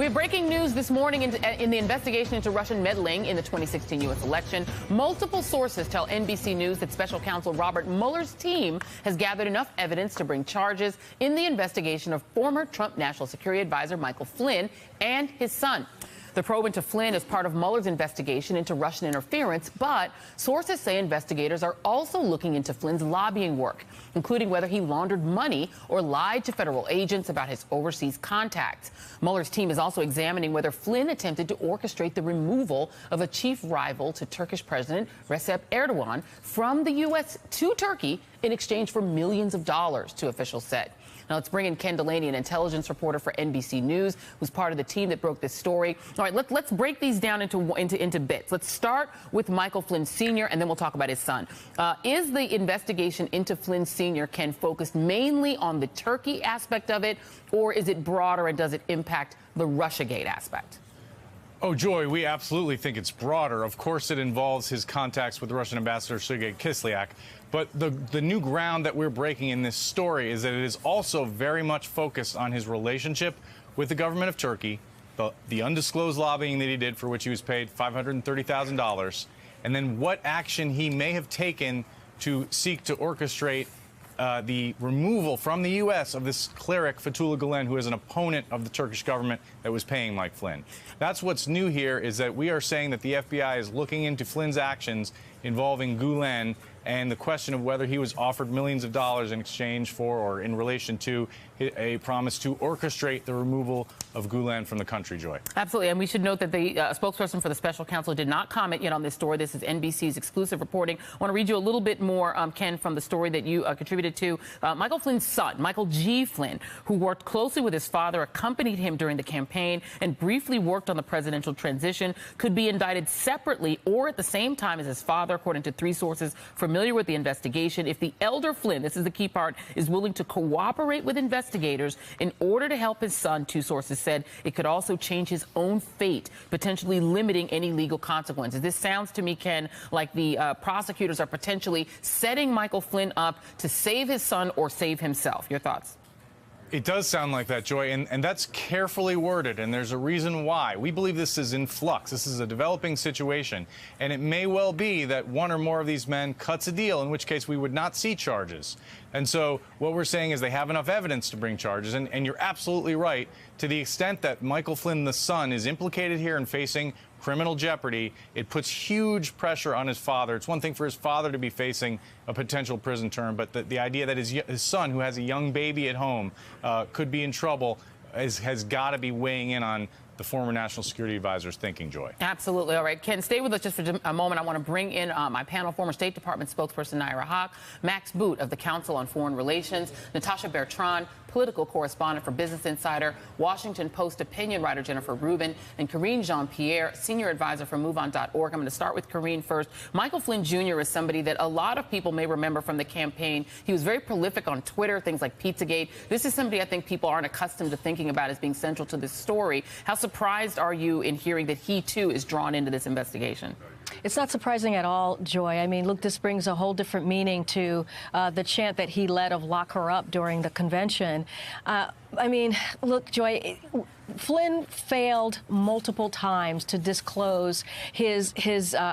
We have breaking news this morning in the investigation into Russian meddling in the 2016 U.S. election. Multiple sources tell NBC News that special counsel Robert Mueller's team has gathered enough evidence to bring charges in the investigation of former Trump National Security Advisor Michael Flynn and his son. The probe into Flynn is part of Mueller's investigation into Russian interference, but sources say investigators are also looking into Flynn's lobbying work, including whether he laundered money or lied to federal agents about his overseas contacts. Mueller's team is also examining whether Flynn attempted to orchestrate the removal of a chief rival to Turkish President Recep Erdogan from the U.S. to Turkey in exchange for millions of dollars, two officials said. Now let's bring in Ken Delaney, an intelligence reporter for NBC News, who's part of the team that broke this story. All right, let's break these down into bits. Let's start with Michael Flynn Sr., and then we'll talk about his son. Is the investigation into Flynn Sr., Ken, focused mainly on the Turkey aspect of it, or is it broader and does it impact the Russiagate aspect? Oh, Joy, we absolutely think it's broader. Of course, it involves his contacts with Russian Ambassador Sergei Kislyak. But the new ground that we're breaking in this story is that it is also very much focused on his relationship with the government of Turkey, the undisclosed lobbying that he did for which he was paid $530,000, and then what action he may have taken to seek to orchestrate the removal from the U.S. of this cleric, Fethullah Gulen, who is an opponent of the Turkish government that was paying Mike Flynn. That's what's new here, is that we are saying that the FBI is looking into Flynn's actions involving Gulen and the question of whether he was offered millions of dollars in exchange for or in relation to a promise to orchestrate the removal of Gulen from the country, Joy. Absolutely. And we should note that the spokesperson for the special counsel did not comment yet on this story. This is NBC's exclusive reporting. I want to read you a little bit more, Ken, from the story that you contributed to. Michael Flynn's son, Michael G. Flynn, who worked closely with his father, accompanied him during the campaign, and briefly worked on the presidential transition, could be indicted separately or at the same time as his father, according to three sources familiar with the investigation. If the elder Flynn, this is the key part, is willing to cooperate with investigators in order to help his son, two sources said, it could also change his own fate, potentially limiting any legal consequences. This sounds to me, Ken, like the prosecutors are potentially setting Michael Flynn up to save his son or save himself. Your thoughts? It does sound like that, Joy, and that's carefully worded, and there's a reason why. We believe this is in flux. This is a developing situation, and it may well be that one or more of these men cuts a deal, in which case we would not see charges. And so what we're saying is they have enough evidence to bring charges, and you're absolutely right. To the extent that Michael Flynn, the son, is implicated here and facing criminal jeopardy, it puts huge pressure on his father. It's one thing for his father to be facing a potential prison term, but the idea that his son, who has a young baby at home, could be in trouble has got to be weighing in on the former National Security Advisor's thinking, Joy. Absolutely. All right, Ken, stay with us just for a moment. I want to bring in my panel, former State Department spokesperson Naira Haq, Max Boot of the Council on Foreign Relations, Natasha Bertrand, political correspondent for Business Insider, Washington Post opinion writer Jennifer Rubin, and Karine Jean-Pierre, senior advisor for MoveOn.org. I'm going to start with Karine first. Michael Flynn Jr. is somebody that a lot of people may remember from the campaign. He was very prolific on Twitter, things like Pizzagate. This is somebody I think people aren't accustomed to thinking about as being central to this story. How surprised are you in hearing that he, too, is drawn into this investigation? It's not surprising at all, Joy. I mean, look, this brings a whole different meaning to the chant that he led of "Lock her up" during the convention. I mean, look, Joy, Flynn failed multiple times to disclose his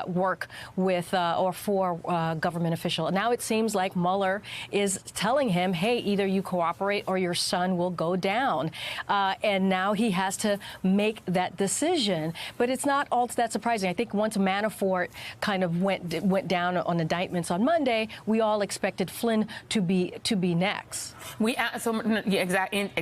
work with or for government official. Now it seems like Mueller is telling him, hey, either you cooperate or your son will go down. And now he has to make that decision. But it's not all that surprising. I think once Manafort kind of went down on indictments on Monday, we all expected Flynn to be next.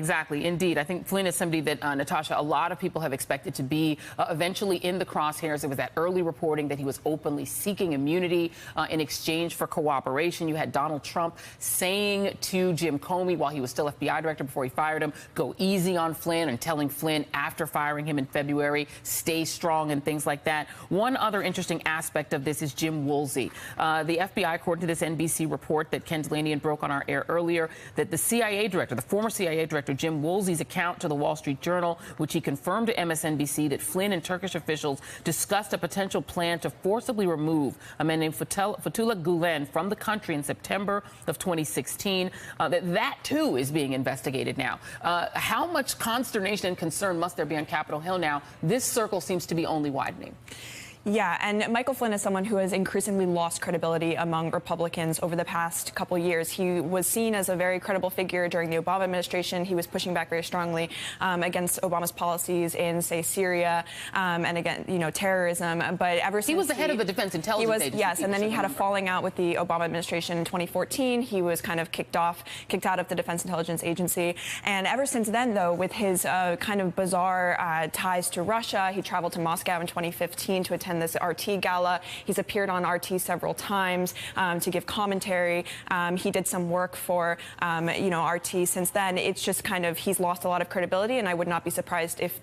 Exactly, indeed. I think Flynn is somebody that, Natasha, a lot of people have expected to be eventually in the crosshairs. There was that early reporting that he was openly seeking immunity in exchange for cooperation. You had Donald Trump saying to Jim Comey while he was still FBI director before he fired him, go easy on Flynn, and telling Flynn after firing him in February, stay strong and things like that. One other interesting aspect of this is Jim Woolsey. The FBI, according to this NBC report that Ken Delaney broke on our air earlier, that the CIA director, the former CIA director, Jim Woolsey's account to the Wall Street Journal, which he confirmed to MSNBC that Flynn and Turkish officials discussed a potential plan to forcibly remove a man named Fethullah Gulen from the country in September of 2016. That too is being investigated now. How much consternation and concern must there be on Capitol Hill now? This circle seems to be only widening. Yeah, and Michael Flynn is someone who has increasingly lost credibility among Republicans over the past couple years. He was seen as a very credible figure during the Obama administration. He was pushing back very strongly against Obama's policies in, say, Syria and again, terrorism. But ever since he was the head of the Defense Intelligence Agency. Yes, and then he had a falling out with the Obama administration in 2014. He was kind of kicked out of the Defense Intelligence Agency. And ever since then, though, with his kind of bizarre ties to Russia, he traveled to Moscow in 2015 to attend this RT gala. He's appeared on RT several times to give commentary. He did some work for, RT since then. It's just kind of, he's lost a lot of credibility, and I would not be surprised if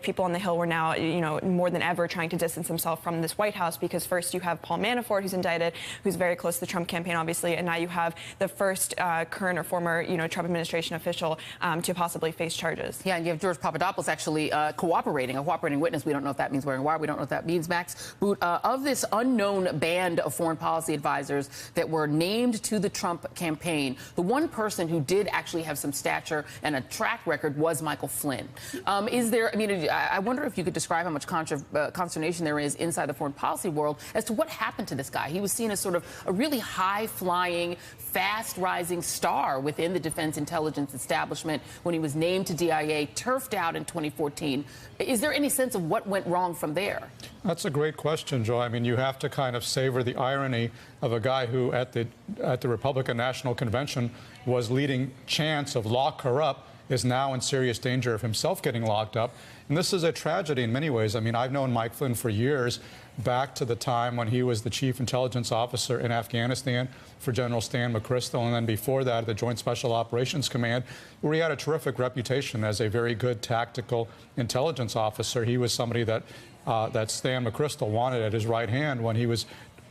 people on the Hill were now, more than ever trying to distance himself from this White House, because first you have Paul Manafort, who's indicted, who's very close to the Trump campaign, obviously, and now you have the first current or former, Trump administration official to possibly face charges. Yeah, and you have George Papadopoulos actually a cooperating witness. We don't know if that means wearing wire. We don't know if that means Max Boot, of this unknown band of foreign policy advisors that were named to the Trump campaign. The one person who did actually have some stature and a track record was Michael Flynn. I wonder if you could describe how much consternation there is inside the foreign policy world as to what happened to this guy. He was seen as sort of a really high-flying, fast-rising star within the defense intelligence establishment when he was named to DIA, turfed out in 2014. Is there any sense of what went wrong from there? That's a great question, Joe. I mean, you have to kind of savor the irony of a guy who at the Republican National Convention was leading chants of lock her up, is now in serious danger of himself getting locked up. And this is a tragedy in many ways. I mean, I've known Mike Flynn for years, back to the time when he was the chief intelligence officer in Afghanistan for General Stan McChrystal, and then before that, the Joint Special Operations Command, where he had a terrific reputation as a very good tactical intelligence officer. He was somebody that Stan McChrystal wanted at his right hand when he was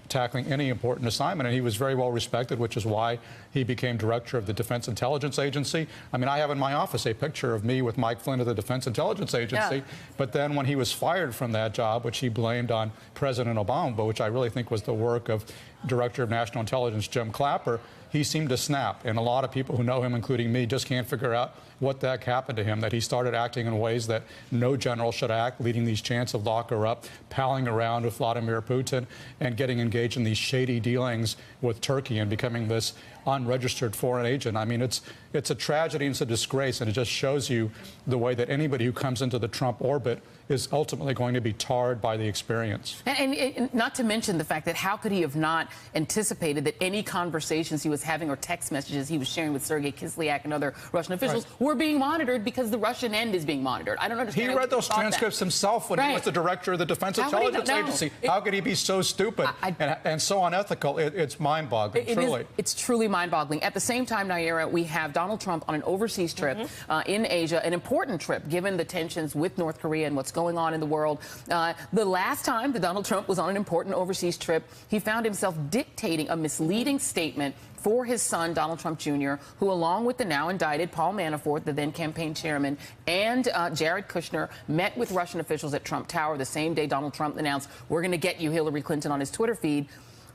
tackling any important assignment, and he was very well respected, which is why he became director of the Defense Intelligence Agency. I mean, I have in my office a picture of me with Mike Flynn of the Defense Intelligence Agency, yeah. But then when he was fired from that job, which he blamed on President Obama, but which I really think was the work of Director of National Intelligence Jim Clapper, he seemed to snap. And a lot of people who know him, including me, just can't figure out what the heck happened to him, that he started acting in ways that no general should act, leading these chants of lock her up, palling around with Vladimir Putin, and getting engaged in these shady dealings with Turkey and becoming this unregistered foreign agent. I mean, it's a tragedy and it's a disgrace, and it just shows you the way that anybody who comes into the Trump orbit is ultimately going to be tarred by the experience. And not to mention the fact that how could he have not anticipated that any conversations he was having or text messages he was sharing with Sergei Kislyak and other Russian officials were being monitored, because the Russian end is being monitored. I don't understand. He read those transcripts himself when he was the director of the Defense Intelligence Agency. How could he be so stupid and so unethical? It's mind-boggling, truly. It's truly mind-boggling. At the same time, Naira, we have Donald Trump on an overseas trip in Asia, an important trip given the tensions with North Korea and what's going on in the world. The last time that Donald Trump was on an important overseas trip, he found himself dictating a misleading statement for his son, Donald Trump Jr., who, along with the now indicted Paul Manafort, the then campaign chairman, and Jared Kushner, met with Russian officials at Trump Tower the same day Donald Trump announced, "We're going to get you, Hillary Clinton," on his Twitter feed.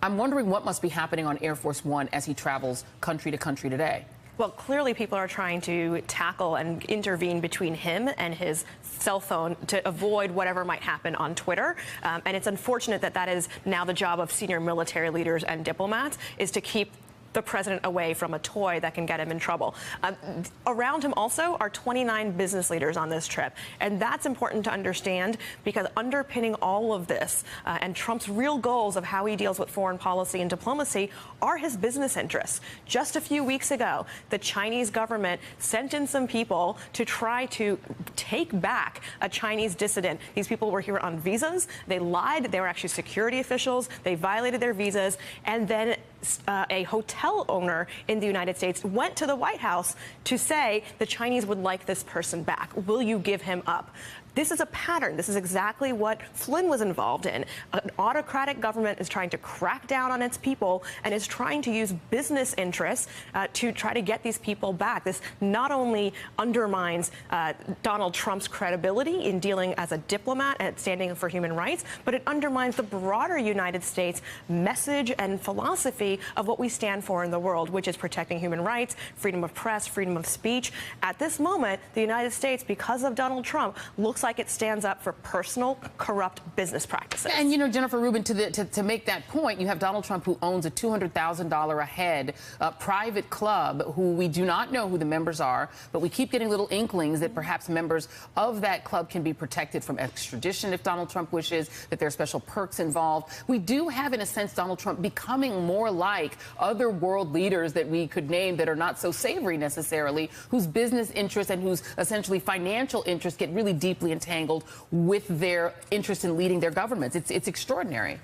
I'm wondering what must be happening on Air Force One as he travels country to country today. Well, clearly people are trying to tackle and intervene between him and his cell phone to avoid whatever might happen on Twitter. And it's unfortunate that that is now the job of senior military leaders and diplomats, is to keep the president away from a toy that can get him in trouble. Around him also are 29 business leaders on this trip. And that's important to understand, because underpinning all of this and Trump's real goals of how he deals with foreign policy and diplomacy are his business interests. Just a few weeks ago, the Chinese government sent in some people to try to take back a Chinese dissident. These people were here on visas. They lied. They were actually security officials. They violated their visas. And then a hotel owner in the United States went to the White House to say the Chinese would like this person back. Will you give him up? This is a pattern. This is exactly what Flynn was involved in. An autocratic government is trying to crack down on its people and is trying to use business interests to try to get these people back. This not only undermines Donald Trump's credibility in dealing as a diplomat and standing for human rights, but it undermines the broader United States message and philosophy of what we stand for in the world, which is protecting human rights, freedom of press, freedom of speech. At this moment, the United States, because of Donald Trump, looks like it stands up for personal, corrupt business practices. And, you know, Jennifer Rubin, to make that point, you have Donald Trump, who owns a $200,000 a head private club, who we do not know who the members are, but we keep getting little inklings that perhaps members of that club can be protected from extradition if Donald Trump wishes, that there are special perks involved. We do have, in a sense, Donald Trump becoming more like other world leaders that we could name that are not so savory necessarily, whose business interests and whose essentially financial interests get really deeply entangled with their interest in leading their governments. It's extraordinary.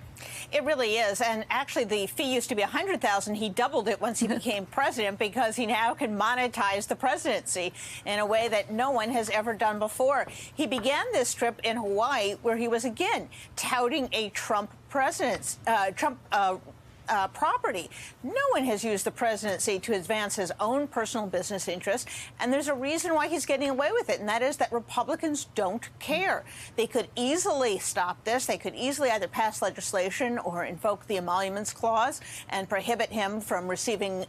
It really is. And actually, the fee used to be $100,000. He doubled it once he became president because he now can monetize the presidency in a way that no one has ever done before. He began this trip in Hawaii, where he was again touting a Trump property. No one has used the presidency to advance his own personal business interests, and there's a reason why he's getting away with it, and that is that Republicans don't care. They could easily stop this. They could easily either pass legislation or invoke the Emoluments Clause and prohibit him from receiving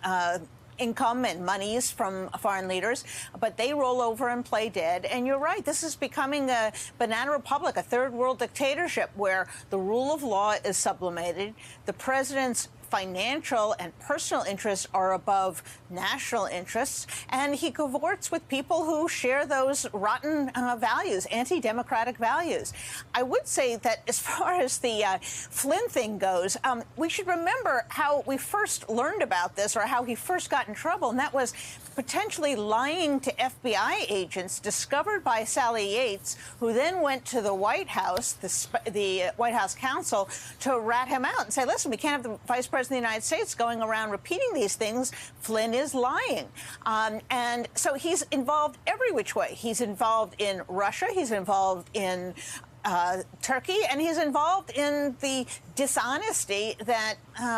income and monies from foreign leaders, but they roll over and play dead. And you're right, this is becoming a banana republic, a third world dictatorship where the rule of law is sublimated. The president's financial and personal interests are above national interests, and he cavorts with people who share those rotten values, anti-democratic values. I would say that as far as the Flynn thing goes, we should remember how we first learned about this, or how he first got in trouble, and that was potentially lying to FBI agents discovered by Sally Yates, who then went to the White House, the White House counsel, to rat him out and say, listen, we can't have the vice president of the United States going around repeating these things. Flynn is lying. And so he's involved every which way. He's involved in Russia. He's involved in Turkey. And he's involved in the dishonesty that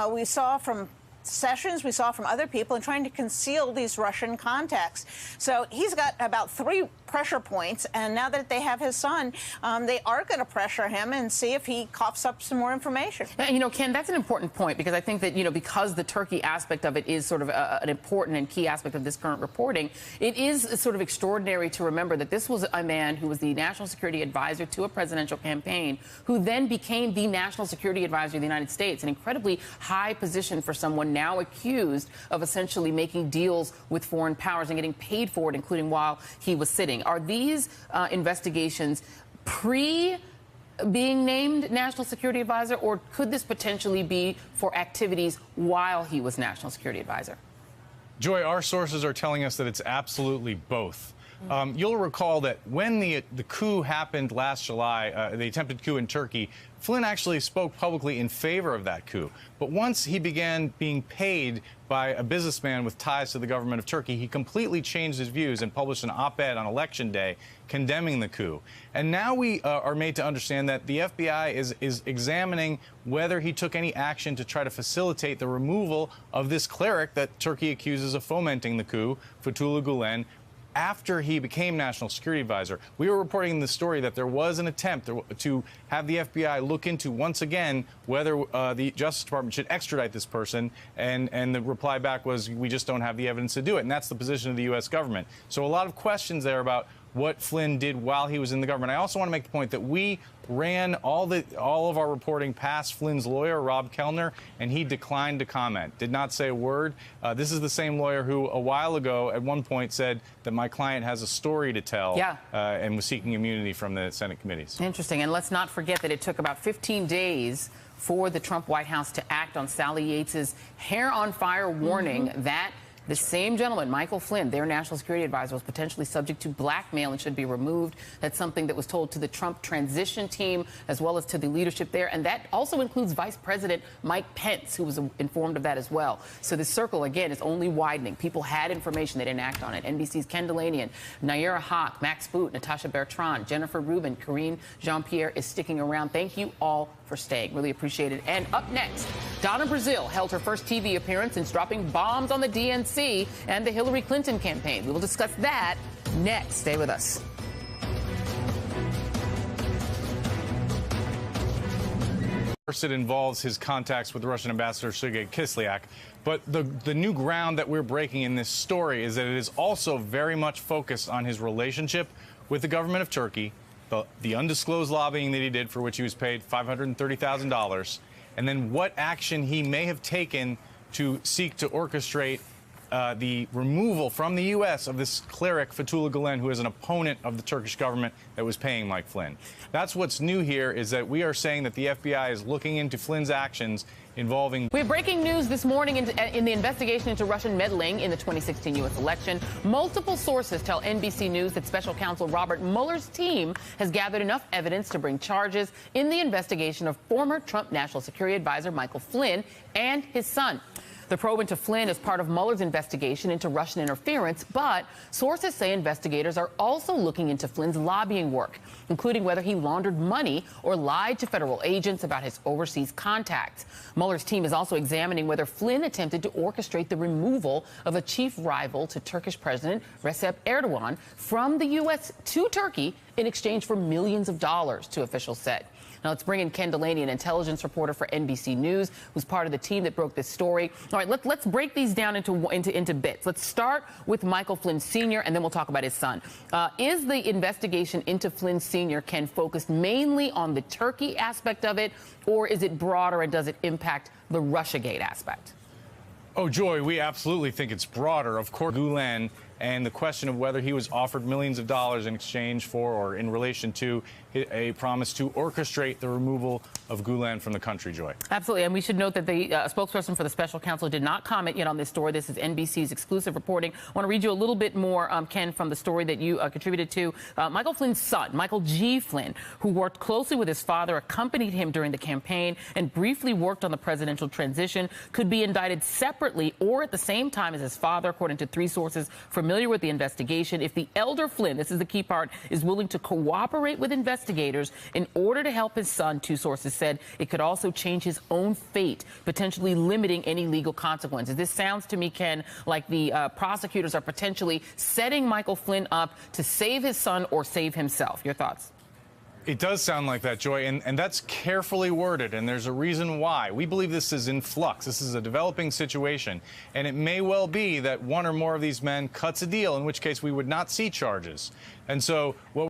we saw from Sessions, we saw from other people, in trying to conceal these Russian contacts. So he's got about 3 pressure points, and now that they have his son, they are going to pressure him and see if he coughs up some more information. You know, Ken, that's an important point, because I think that, you know, because the Turkey aspect of it is sort of an important and key aspect of this current reporting, it is sort of extraordinary to remember that this was a man who was the national security advisor to a presidential campaign, who then became the national security advisor of the United States, an incredibly high position for someone now accused of essentially making deals with foreign powers and getting paid for it, including while he was sitting. Are these investigations being named National Security Advisor, or could this potentially be for activities while he was National Security Advisor? Joy, our sources are telling us that it's absolutely both. You'll recall that when the coup happened last July, the attempted coup in Turkey, Flynn actually spoke publicly in favor of that coup. But once he began being paid by a businessman with ties to the government of Turkey, he completely changed his views and published an op-ed on Election Day condemning the coup. And now we are made to understand that the FBI is examining whether he took any action to try to facilitate the removal of this cleric that Turkey accuses of fomenting the coup, Fethullah Gulen, after he became National Security Advisor. We were reporting in the story that there was an attempt to have the FBI look into, once again, whether the Justice Department should extradite this person, and the reply back was, we just don't have the evidence to do it. And that's the position of the U.S. government. So a lot of questions there about what Flynn did while he was in the government. I also want to make the point that we ran all of our reporting past Flynn's lawyer, Rob Kellner, and he declined to comment, did not say a word. This is the same lawyer who a while ago at one point said that my client has a story to tell, and was seeking immunity from the Senate committees. Interesting. And let's not forget that it took about 15 days for the Trump White House to act on Sally Yates's hair on fire warning. That The same gentleman, Michael Flynn, their national security advisor, was potentially subject to blackmail and should be removed. That's something that was told to the Trump transition team as well as to the leadership there. And that also includes Vice President Mike Pence, who was informed of that as well. So this circle, again, is only widening. People had information. They didn't act on it. NBC's Ken Delanian, Nayyera Haq, Max Boot, Natasha Bertrand, Jennifer Rubin, Karine Jean-Pierre is sticking around. Thank you all for staying. Really appreciate it. And up next, Donna Brazile held her first TV appearance and dropping bombs on the DNC and the Hillary Clinton campaign. We will discuss that next. Stay with us. First, it involves his contacts with Russian Ambassador Sergei Kislyak. But the new ground that we're breaking in this story is that it is also very much focused on his relationship with the government of Turkey, the undisclosed lobbying that he did for which he was paid $530,000, and then what action he may have taken to seek to orchestrate the removal from the U.S. of this cleric, Fethullah Gulen, who is an opponent of the Turkish government that was paying Mike Flynn. That's what's new here, is that we are saying that the FBI is looking into Flynn's actions involving... We have breaking news this morning in the investigation into Russian meddling in the 2016 U.S. election. Multiple sources tell NBC News that special counsel Robert Mueller's team has gathered enough evidence to bring charges in the investigation of former Trump National Security Advisor Michael Flynn and his son. The probe into Flynn is part of Mueller's investigation into Russian interference, but sources say investigators are also looking into Flynn's lobbying work, including whether he laundered money or lied to federal agents about his overseas contacts. Mueller's team is also examining whether Flynn attempted to orchestrate the removal of a chief rival to Turkish President Recep Erdogan from the U.S. to Turkey in exchange for millions of dollars, two officials said. Now let's bring in Ken Delanian, an intelligence reporter for NBC News, who's part of the team that broke this story. All right, let's break these down into bits. Let's start with Michael Flynn Sr., and then we'll talk about his son. Is the investigation into Flynn Sr., Ken, focused mainly on the Turkey aspect of it, or is it broader and does it impact the Russiagate aspect? Oh, Joy, we absolutely think it's broader. Of course, Gulen and the question of whether he was offered millions of dollars in exchange for or in relation to a promise to orchestrate the removal of Gulen from the country, Joy. Absolutely. And we should note that the spokesperson for the special counsel did not comment yet on this story. This is NBC's exclusive reporting. I want to read you a little bit more, Ken, from the story that you contributed to. Michael Flynn's son, Michael G. Flynn, who worked closely with his father, accompanied him during the campaign, and briefly worked on the presidential transition, could be indicted separately or at the same time as his father, according to three sources familiar with the investigation. If the elder Flynn, this is the key part, is willing to cooperate with investigators in order to help his son, two sources said, it could also change his own fate, potentially limiting any legal consequences. This sounds to me, Ken, like the prosecutors are potentially setting Michael Flynn up to save his son or save himself. Your thoughts? It does sound like that, Joy, and that's carefully worded, and there's a reason why. We believe this is in flux. This is a developing situation, and it may well be that one or more of these men cuts a deal, in which case we would not see charges. And so what